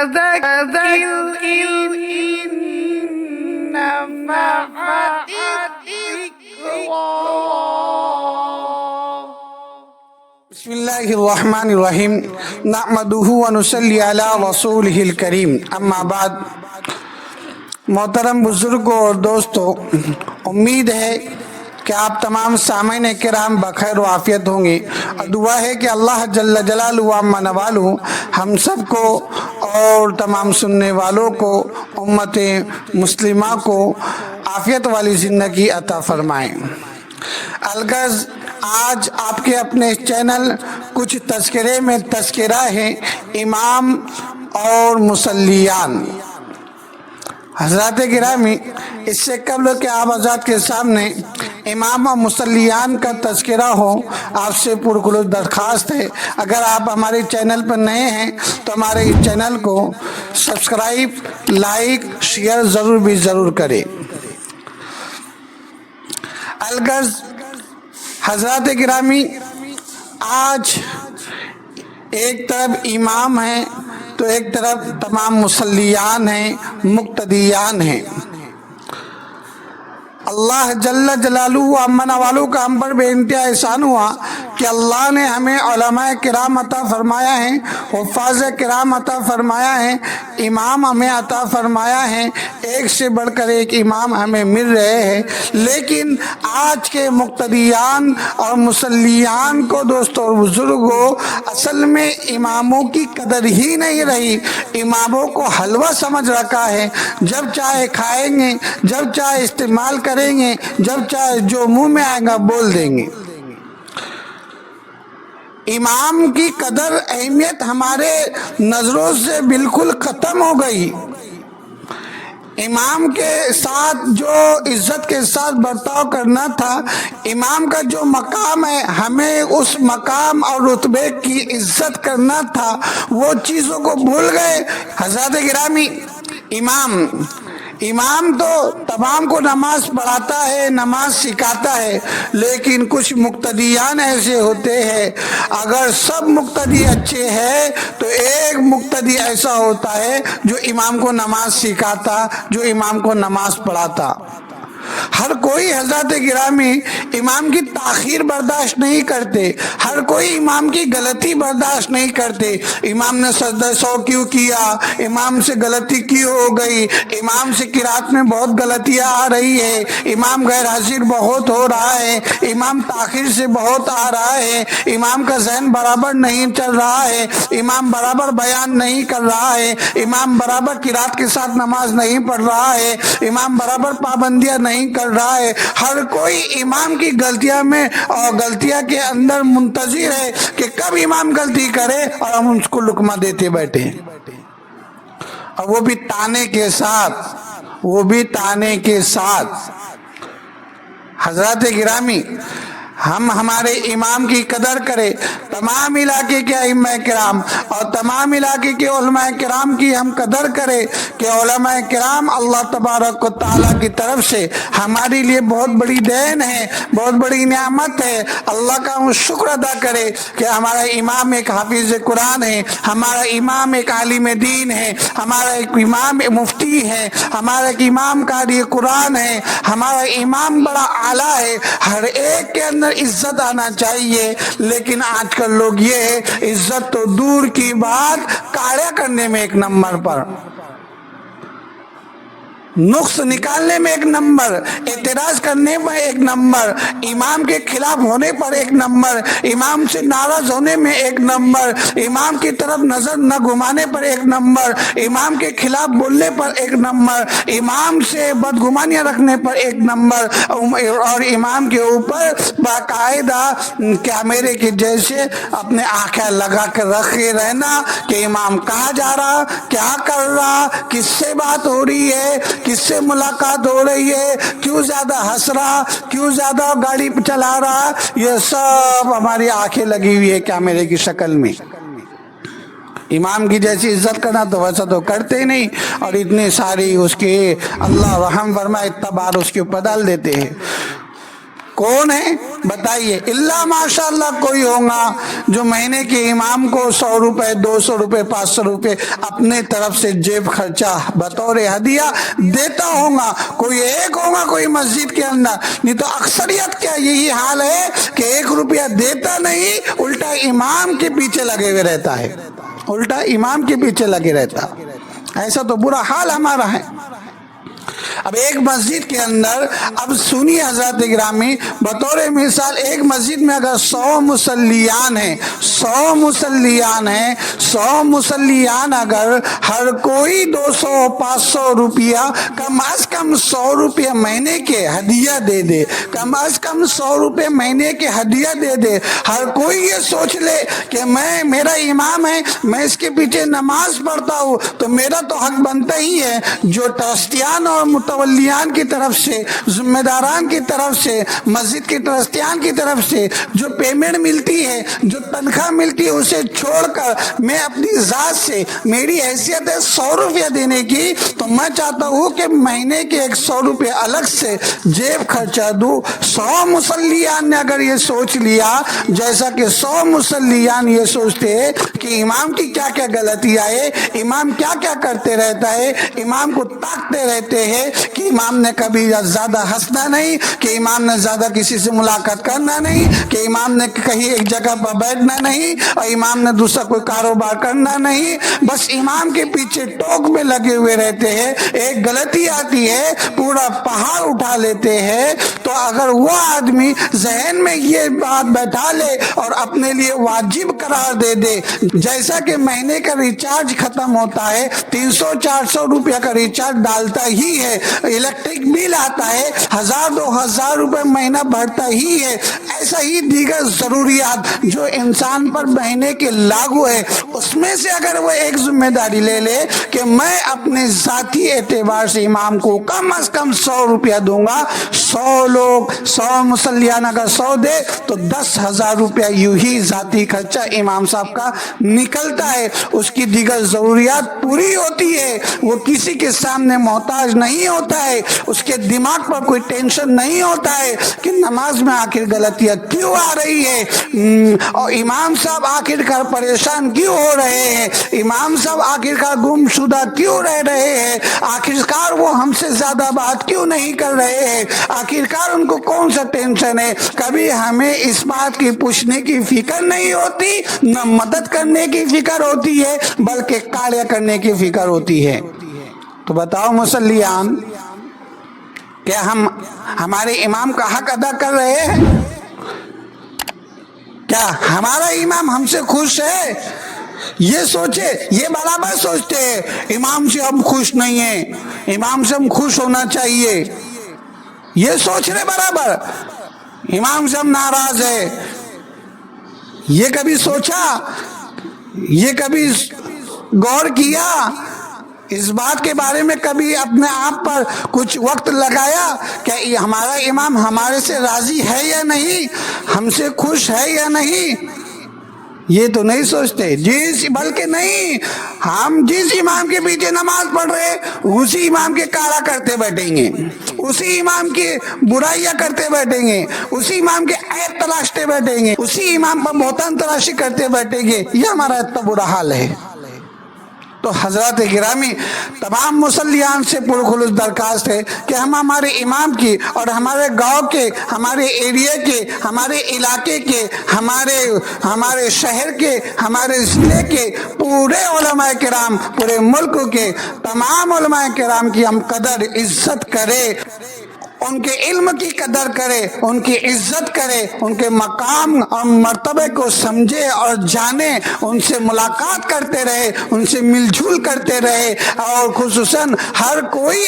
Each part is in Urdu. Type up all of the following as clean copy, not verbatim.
فذكر إن نفعت الذكرى. بسم اللہ الرحمن الرحیم نحمدہ ونصلی علی رسولہ الکریم اما بعد. محترم بزرگوں اور دوستوں، امید ہے کہ آپ تمام سامعین کرام بخیر و عافیت ہوں گے، اور دعا ہے کہ اللہ جل جلالہ و عما نوالہ ہم سب کو اور تمام سننے والوں کو، امت مسلمہ کو عافیت والی زندگی عطا فرمائیں. الغرض آج آپ کے اپنے چینل کچھ تذکرے میں تذکرہ ہے امام اور مصلیان. حضرات گرامی، اس سے قبل کہ آپ حضرات کے سامنے امام و مصلیان کا تذکرہ ہو، آپ سے پرخلوص درخواست ہے، اگر آپ ہمارے چینل پر نئے ہیں تو ہمارے چینل کو سبسکرائب، لائک، شیئر ضرور کریں. الغرض حضرات گرامی، آج ایک طرف امام ہیں تو ایک طرف تمام مصلیان ہیں، مقتدیان ہیں. اللہ جل جلالہ و عما نوالہ کا ہم پر بے انتہا احسان ہوا کہ اللہ نے ہمیں علماء کرام عطا فرمایا ہے، حفاظ کرام عطا فرمایا ہے، امام ہمیں عطا فرمایا ہے. ایک سے بڑھ کر ایک امام ہمیں مل رہے ہیں، لیکن آج کے مقتدیان اور مصلیان کو دوستوں اور بزرگوں اصل میں اماموں کی قدر ہی نہیں رہی. اماموں کو حلوہ سمجھ رکھا ہے، جب چاہے کھائیں گے، جب چاہے استعمال کریں گے، جب چاہے جو منہ میں آئے گا بول دیں گے. امام کی قدر اہمیت ہمارے نظروں سے بالکل ختم ہو گئی. امام کے ساتھ جو عزت کے ساتھ برتاؤ کرنا تھا، امام کا جو مقام ہے، ہمیں اس مقام اور رتبے کی عزت کرنا تھا، وہ چیزوں کو بھول گئے. حضرات گرامی، امام تو تمام کو نماز پڑھاتا ہے، نماز سکھاتا ہے، لیکن کچھ مقتدیان ایسے ہوتے ہیں، اگر سب مقتدی اچھے ہیں تو ایک مقتدی ایسا ہوتا ہے جو امام کو نماز سکھاتا، جو امام کو نماز پڑھاتا. ہر کوئی حضرات گرامی امام کی تاخیر برداشت نہیں کرتے، ہر کوئی امام کی غلطی برداشت نہیں کرتے. امام نے سجدہ سہو کیوں کیا، امام سے غلطی کیوں ہو گئی، امام سے قرات میں بہت غلطیاں آ رہی ہے، امام غیر حاضر بہت ہو رہا ہے، امام تاخیر سے بہت آ رہا ہے، امام کا ذہن برابر نہیں چل رہا ہے، امام برابر بیان نہیں کر رہا ہے، امام برابر قرات کے ساتھ نماز نہیں پڑھ رہا ہے، امام برابر پابندیاں نہیں کر رہا ہے. ہر کوئی امام کی غلطیاں میں اور غلطیاں کے اندر منتظر ہے کہ کب امام غلطی کرے اور ہم اس کو لقمہ دیتے بیٹھے، اور وہ بھی تانے کے ساتھ. حضرات گرامی، ہم ہمارے امام کی قدر کریں. تمام علاقے کے ائمہ کرام اور تمام علاقے کے علماء کرام کی ہم قدر کریں کہ علماء کرام اللہ تبارک و تعالیٰ کی طرف سے ہمارے لیے بہت بڑی دین ہے، بہت بڑی نعمت ہے. اللہ کا ہم شکر ادا کرے کہ ہمارا امام ایک حافظ قرآن ہے، ہمارا امام ایک عالم دین ہے، ہمارا ایک امام مفتی ہے، ہمارا ایک امام قاری قرآن ہے، ہمارا امام بڑا اعلیٰ ہے. ہر ایک کے اندر عزت آنا چاہیے، لیکن آج کل لوگ یہ ہے، عزت تو دور کی بات، کاڑیا کرنے میں ایک نمبر پر، نقص نکالنے میں ایک نمبر، اعتراض کرنے میں ایک نمبر، امام کے خلاف ہونے پر ایک نمبر، امام سے ناراض ہونے میں ایک نمبر، امام کی طرف نظر نہ گھمانے پر ایک نمبر، امام کے خلاف بولنے پر ایک نمبر، امام سے بدگمانیاں رکھنے پر ایک نمبر، اور امام کے اوپر باقاعدہ کیمرے کے جیسے اپنے آنکھیں لگا کر رکھے رہنا کہ امام کہاں جا رہا، کیا کر رہا، کس سے بات ہو رہی ہے، کس سے ملاقات ہو رہی ہے، کیوں زیادہ ہنس رہا، کیوں زیادہ گاڑی چلا رہا. یہ سب ہماری آنکھیں لگی ہوئی ہے کیمرے کی شکل میں. امام کی جیسی عزت کرنا تو ویسا تو کرتے ہی نہیں، اور اتنے ساری اس کے اللہ رحم فرمائے اتبار اس کے اوپر ڈال دیتے ہیں. کون ہے بتائیے؟ اللہ ماشاء اللہ کوئی ہوگا جو مہینے کے امام کو 100 روپے 200 روپے 500 روپے اپنے طرف سے جیب خرچہ بطور ہدیہ دیتا ہوگا، کوئی ایک ہوگا کوئی مسجد کے اندر، نہیں تو اکثریت کیا یہی حال ہے کہ 1 روپیہ دیتا نہیں، الٹا امام کے پیچھے لگے ہوئے رہتا ہے، الٹا امام کے پیچھے لگے رہتا۔ ایسا تو برا حال ہمارا ہے۔ اب ایک مسجد کے اندر، اب سنی حضرات گرامی، بطور مثال ایک مسجد میں اگر 100 مصلیان ہیں، 100 مصلیان ہیں، 100 مصلیان اگر ہر کوئی 200 500 روپیہ، کم از کم 100 روپیہ مہینے کے ہدیہ دے دے، کم از کم 100 روپے مہینے کے ہدیہ دے دے، ہر کوئی یہ سوچ لے کہ میرا امام ہے، میں اس کے پیچھے نماز پڑھتا ہوں، تو میرا تو حق بنتا ہی ہے۔ جو ٹرسٹیان اور متولیان کی طرف سے، ذمہ داران کی طرف سے، مسجد کے ٹرسٹیان کی طرف سے جو پیمنٹ ملتی ہے، جو تنخواہ ملتی ہے، اسے چھوڑ کر میں اپنی ذات سے، میری حیثیت ہے 100 روپیہ دینے کی، تو میں چاہتا ہوں کہ مہینے کے 100 روپے الگ سے جیب خرچہ دوں۔ 100 مصلیان نے اگر یہ سوچ لیا، جیسا کہ 100 مصلیان یہ سوچتے ہیں کہ امام کی کیا کیا غلطیاں ہے، امام کیا کیا کرتے رہتا ہے، امام کو تاکتے رہتے ہیں کہ امام نے کبھی زیادہ ہنسنا نہیں، کہ امام نے زیادہ کسی سے ملاقات کرنا نہیں، کہ امام نے کہیں ایک جگہ پر بیٹھنا نہیں، اور امام نے دوسرا کوئی کاروبار کرنا نہیں، بس امام کے پیچھے ٹوک میں لگے ہوئے رہتے ہیں۔ ایک غلطی آتی ہے پورا پہاڑ اٹھا لیتے ہیں۔ تو اگر وہ آدمی ذہن میں یہ بات بیٹھا لے اور اپنے لیے واجب قرار دے دے، جیسا کہ مہینے کا ریچارج ختم ہوتا ہے، 300 400 روپیہ کا ریچارج ڈالتا ہی ہے، الیکٹرک بل آتا ہے 1000 2000 روپے مہینہ بڑھتا ہی ہے، ایسا ہی دیگر ضروریات جو انسان پر مہینے کے لاگو ہے، اس میں سے اگر وہ ایک ذمہ داری لے لے کہ میں اپنے ذاتی اعتبار سے امام کو کم از کم 100 روپیہ دوں گا، 100 لوگ 100 مصلیان اگر 100 دے تو 10,000 روپیہ یوں ہی ذاتی خرچہ امام صاحب کا نکلتا ہے، اس کی دیگر ضروریات پوری ہوتی ہے، وہ کسی کے سامنے محتاج نہیں ہوتا ہے، اس کے دماغ پر کوئی ٹینشن نہیں ہوتا ہے کہ نماز میں آخر غلطیاں کیوں آ رہی ہے، اور امام صاحب آخرکار پریشان کیوں ہو رہے ہیں، امام صاحب آخرکار گم شدہ کیوں رہ رہے ہیں، آخرکار وہ ہم سے زیادہ بات کیوں نہیں کر رہے ہیں، آخرکار ان کو کون سا ٹینشن ہے۔ کبھی ہمیں اس بات کی پوچھنے کی فکر نہیں ہوتی، نہ مدد کرنے کی فکر ہوتی ہے، بلکہ کاریہ کرنے کی فکر ہوتی ہے۔ تو بتاؤ مصلیان، کیا ہم ہمارے امام کا حق ادا کر رہے ہیں؟ کیا ہمارا امام ہم سے خوش ہے؟ یہ سوچے، یہ برابر سوچتے ہیں امام سے ہم خوش نہیں ہیں، امام سے ہم خوش ہونا چاہیے، یہ سوچ رہے برابر امام سے ہم ناراض ہے۔ یہ کبھی سوچا، یہ کبھی غور کیا، اس بات کے بارے میں کبھی اپنے آپ پر کچھ وقت لگایا کہ ہمارا امام ہمارے سے راضی ہے یا نہیں، ہم سے خوش ہے یا نہیں؟ یہ تو نہیں سوچتے، بلکہ نہیں، ہم جس امام کے پیچھے نماز پڑھ رہے اسی امام کے کارا کرتے بیٹھیں گے، اسی امام کی برائیاں کرتے بیٹھیں گے، اسی امام کے عیب تلاشتے بیٹھیں گے، اسی امام پر بہتان تراشی کرتے بیٹھیں گے۔ یہ ہمارا اتنا برا حال ہے۔ تو حضرات گرامی، تمام مصلیان سے پرخلوص درخواست ہے کہ ہم ہمارے امام کی اور ہمارے گاؤں کے، ہمارے ایریا کے، ہمارے علاقے کے، ہمارے شہر کے، ہمارے ضلع کے پورے علماء کرام، پورے ملک کے تمام علماء کرام کی ہم قدر عزت کرے، ان کے علم کی قدر کرے، ان کی عزت کرے، ان کے مقام اور مرتبے کو سمجھے اور جانے، ان سے ملاقات کرتے رہے، ان سے مل جل کرتے رہے، اور خصوصاً ہر کوئی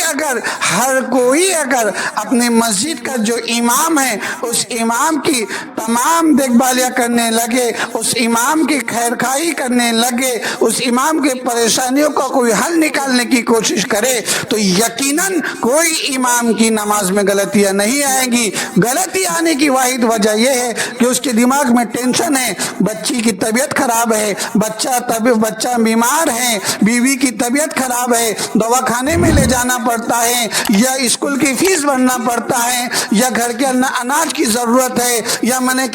اگر اپنے مسجد کا جو امام ہے اس امام کی تمام دیکھ بھالیاں کرنے لگے، اس امام کی خیر خواہی کرنے لگے، اس امام کی پریشانیوں کا کوئی حل نکالنے کی کوشش کرے، تو یقیناً کوئی امام کی نماز میں میں غلطیاں نہیں آئیں گی۔ غلطی آنے کی واحد وجہ یہ ہے کہ اس کے دماغ میں ٹینشن ہے، بچی کی طبیعت خراب ہے، بچہ بیمار ہے، بیوی کی طبیعت خراب ہے، دوا خانے میں لے جانا پڑتا ہے، یا اسکول کی فیس بھرنا پڑتا ہے، یا گھر کے اناج کی ضرورت ہے، یا میں نے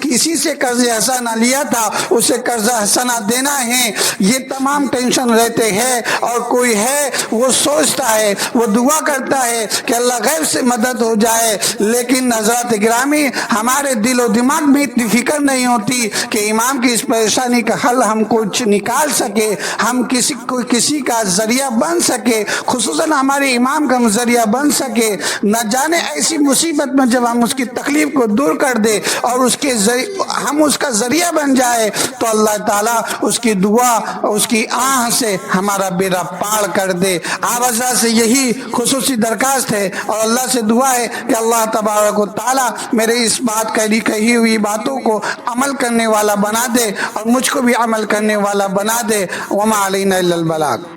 کسی سے قرض حسنہ لیا تھا اسے قرض حسنہ دینا ہے۔ یہ تمام ٹینشن رہتے ہیں، اور کوئی ہے وہ سوچتا ہے، وہ دعا کرتا ہے کہ اللہ غیب سے مدد ہو جائے، لیکن حضرات گرامی ہمارے دل و دماغ میں اتنی فکر نہیں ہوتی کہ امام کی اس پریشانی کا حل ہم کچھ نکال سکے، ہم کسی کا ذریعہ بن سکے، خصوصاً ہمارے امام کا ذریعہ بن سکے۔ نہ جانے ایسی مصیبت میں جب ہم اس کی تکلیف کو دور کر دے اور ہم اس کا ذریعہ بن جائے تو اللہ تعالیٰ اس کی دعا اس کی آہ سے ہمارا بیڑا پار کر دے۔ آپ حضرات سے یہی خصوصی درخواست ہے اور اللہ سے دعا ہے کہ اللہ تبارک و تعالیٰ میرے اس بات کہی ہوئی باتوں کو عمل کرنے والا بنا دے اور مجھ کو بھی عمل کرنے والا بنا دے۔ وما علینا الا البلاغ۔